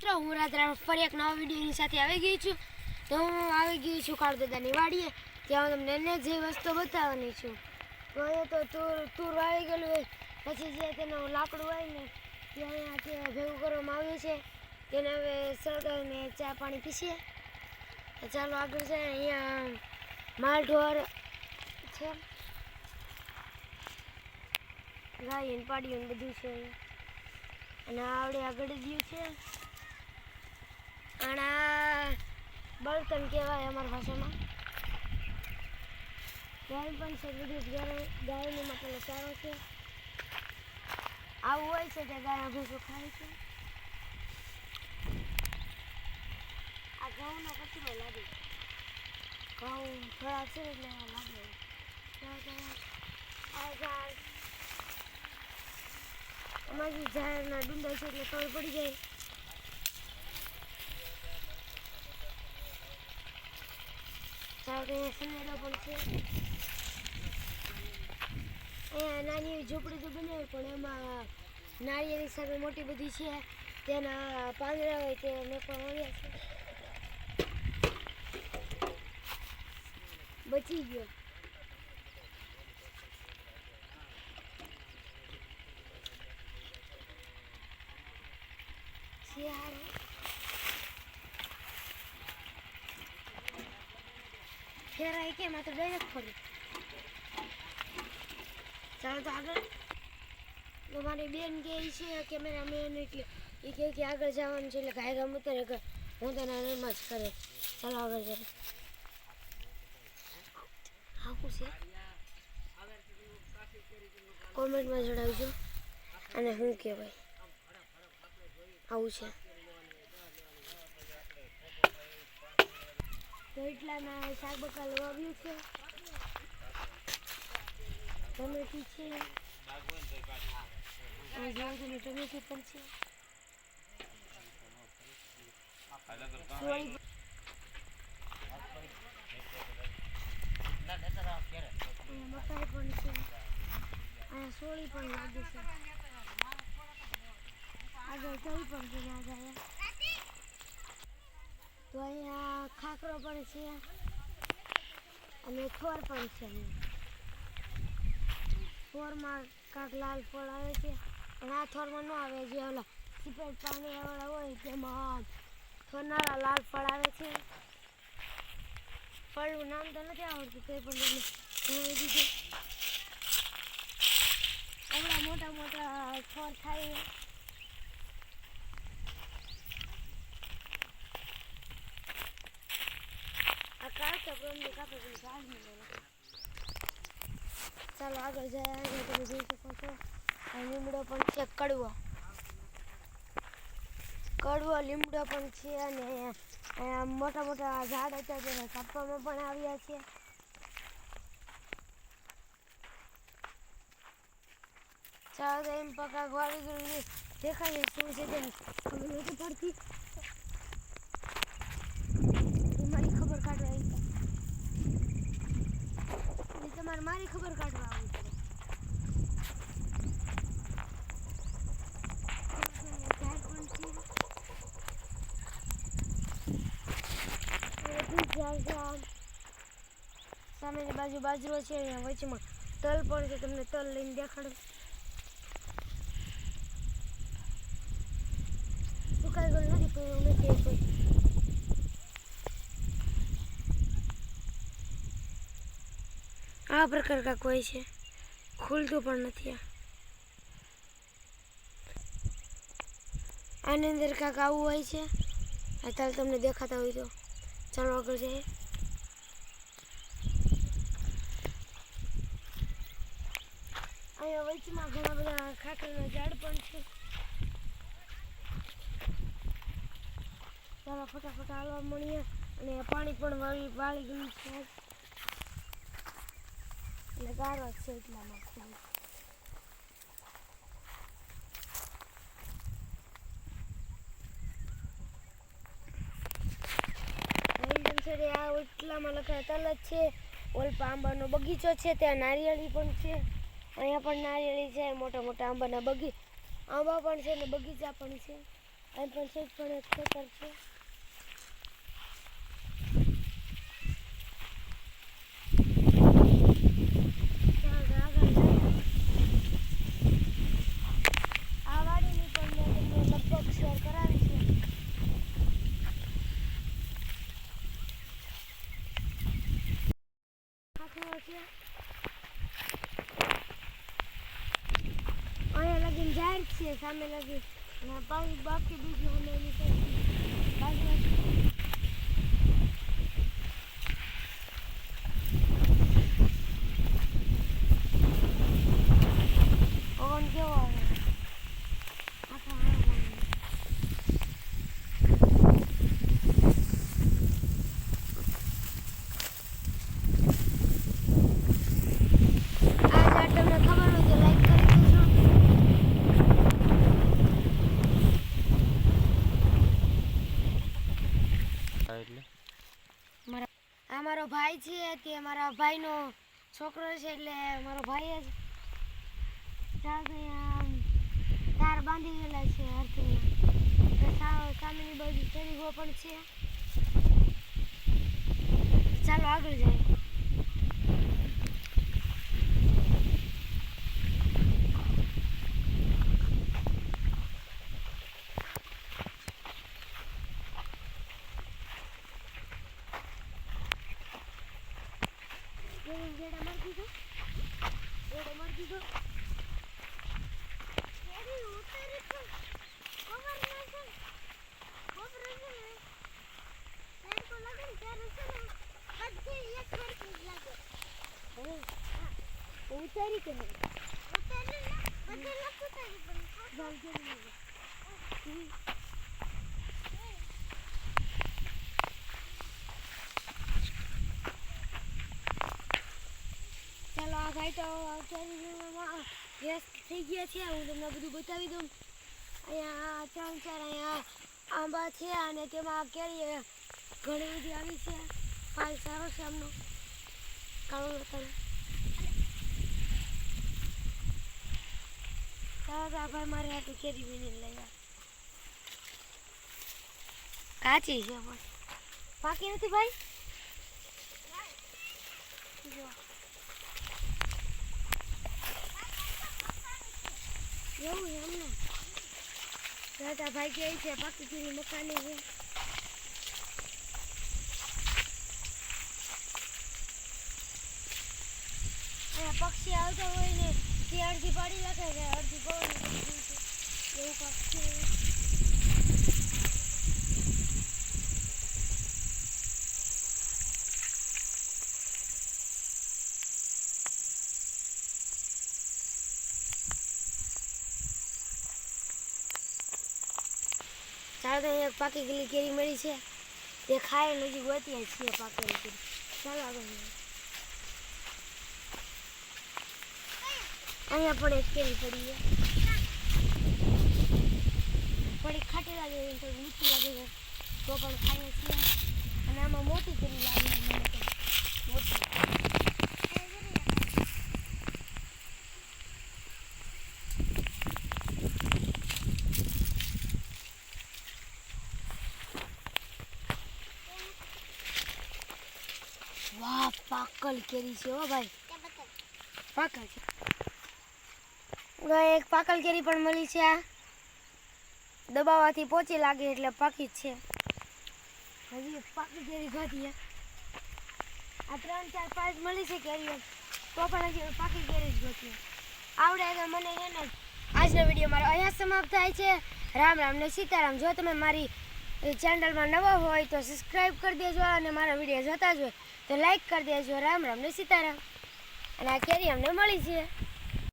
મિત્રો, હું રાધરા ફરી એક નવા વિડીયોની સાથે આવી ગઈ છું. તો હું આવી ગઈ છું કાળદાદાની વાડીએ. ત્યાં હું તમને જે વસ્તુ બતાવવાની છું. તો અહીંયા તો તુર આવી ગયેલું હોય, પછી જે તેનું લાકડું હોય ને તે અહીંયા ભેગું કરવામાં આવ્યું છે. તેને હવે સળગાવીને ચા પાણી પીસીએ. ચાલો આગળ છે. અહીંયા માલ ઢોર છે, ગાય ને પાડીઓ ને બધું છે. અને આવડે આગળ ગયું છે. આના બળતણ કહેવાય અમારી ભાષામાં. ગાય પણ છે, બધું ગાયની માટે સારો છે. આવું હોય છે કે ગાય ભેંસો ખાય છે. આ ઘઉંનો કચરો લાગે, ઘઉં થોડાક છે એટલે લાગે. અમારી ઝાડના ડુંડા છે એટલે ખબર પડી જાય. સનેડો પણ છે. અહીંયા નાની એવી ઝૂંપડી તો બનાવી, પણ એમાં નાળિયેરી સામે મોટી બધી છે. તેના પાંદડા હોય તે મેકવા આવ્યા છે. બચી ગયો. ફેરાય કેમ? આ તો ડાયરેક્ટ ફરી. ચાલો તો આગળ. તો મારી બેન કહે છે કેમેરામેન, એટલે એ કહે કે આગળ જવાનું છે, એટલે ગાય ગામ ઉતરે હું તેના રમત કરે. ચાલો આગળ જઈએ. આવું છે, કોમેન્ટમાં જણાવજો અને શું કહેવાય. આવું છે. તો એટલાના શાક બકાલું આવ્યું છે. ટમેટી છે, ટમેટી પણ છે. મકાઈ પણ છે. અહીંયા સોળી પણ લાગે છે. આગળ તલ પણ છે ના જાય. તો અહીંયા ખાખરો પણ છે અને થોર પણ છે. થોરમાં કાંક લાલ ફળ આવે છે, પણ આ થોરમાં ન આવે. જે ઓલા સફેદ પાંદડાવાળા હોય તેમાં થોરનારા લાલ ફળ આવે છે. ફળનું નામ તો નથી આવડતું, તે પણ તમને જણાવી દીધું. હમણાં મોટા મોટા થોર થાય. ચાલો આગળ જાય. આગળ તમે જોઈ શકો છો લીમડો પણ છે, કડવો લીમડો પણ છે. અને મોટા મોટા ઝાડ હતા તેને કાપવામાં પણ આવ્યા છે. ચાલો તો એમ પકા વાવી ગયું દેખાય શું છે તે ખબર નથી પડતી. મારી ખબર કાઢવા તમારે મારી ખબર કાઢવા આવવું પડે. ઝાડ પણ છે. સામેની બાજુ બાજરો છે, અહીંયા વચમાં તલ પણ છે. તમને તલ લઈને દેખાડું. સુકાઈ ગયેલું નથી, કોઈ નથી. આ પ્રકાર કાંક હોય છે, ખુલતું પણ નથી. આની અંદર કાંક આવું હોય છે. આ તાલ તમને દેખાતા હોય તો ચાલો આગળ જઈએ. અહીંયા વચમાં ઘણા બધા ખાખરાના ઝાડ પણ છે. ચાલો ફટાફટ હાલવા મળીએ. અને પાણી પણ વાળી ગયું છે એટલે ગારો જ છે એટલામાં. આ એટલામાં લખાય તલ જ છે. ઓલપા આંબાનો બગીચો છે, ત્યાં નારિયેળી પણ છે. અહીંયા પણ નારિયેળી છે. મોટા મોટા આંબાના આંબા પણ છે ને બગીચા પણ છે. અહીં પણ સેજ પણ એક ખેતર છે. આ વાડીની પણ મેં તમને લગભગ શેર કરાવી છે. અહીંયા લગીને જાહેર છે, સામે લગી બાકી બીજું અમે એની બાજુ પવન કેવો આવે આખા આ મારો ભાઈ છે, તે મારા ભાઈનો છોકરો છે, એટલે મારો ભાઈ જ તાર બાંધી ગયેલા છે અર્થમાં. સામેની બાજુ શરીરો પણ છે. ચાલો આગળ જાય. ઉતારી કે ચાલો આ ભાઈ તો વ્યસ્ત થઈ ગયા છે. હું તમને બધું બતાવી દઉં. અહીંયા 3-4 અહીંયા આંબા છે અને તેમાં કેરી ઘણી બધી આવી છે. ફાલ સારો છે આમનો કાળો નતર. ચાલો આ ભાઈ મારે આટલું કેરી વીણીને લઈ આવે. કાચી છે પણ પાકી નથી ભાઈ. જો એવું એમને દાદા ભાઈ કહે છે પાકી કેરી મકાની છે. અહીંયા પક્ષી આવતા હોય ને તે અડધી પાડી નાખે છે, અડધી પવન એવું કાંક છે. ચાલો તો એક પાકી ગયેલી કેરી મળી છે, તે ખાય નજીક ગોતીએ છીએ પાકેલી કેરી. ચાલો આગળ અહીંયા પણ એક કેરી પડી છે. થોડી ખાટી લાગે છે, થોડી મીઠી લાગે છે, તો પણ ખાઈએ છીએ. અને આમાં મોટી કેરી લાગે છે મને તો મોટી. વાહ પાકલ કેરી છે હો ભાઈ, પાકલ છે. એક પાકલ કેરી પણ મળી છે. આ દબાવવાથી પોચી લાગે એટલે પાકી જ છે. હજી એક પાકી કેરી ગોતીએ. આ 3-4-5 મળી છે કેરીઓ, તો પણ હજી પાકી કેરી જ ગોતીએ. આવડે તો મને એને આજનો વિડીયો મારો અહીંયા સમાપ્ત થાય છે. રામ રામ ને સીતારામ. જો તમે મારી ચેનલમાં નવા હોય તો સબસ્ક્રાઈબ કરી દેજો અને મારા વિડીયો જોતા જ હોય તો લાઈક કરી દેજો. રામ રામ ને સીતારામ. અને આ કેરી અમને મળી છે.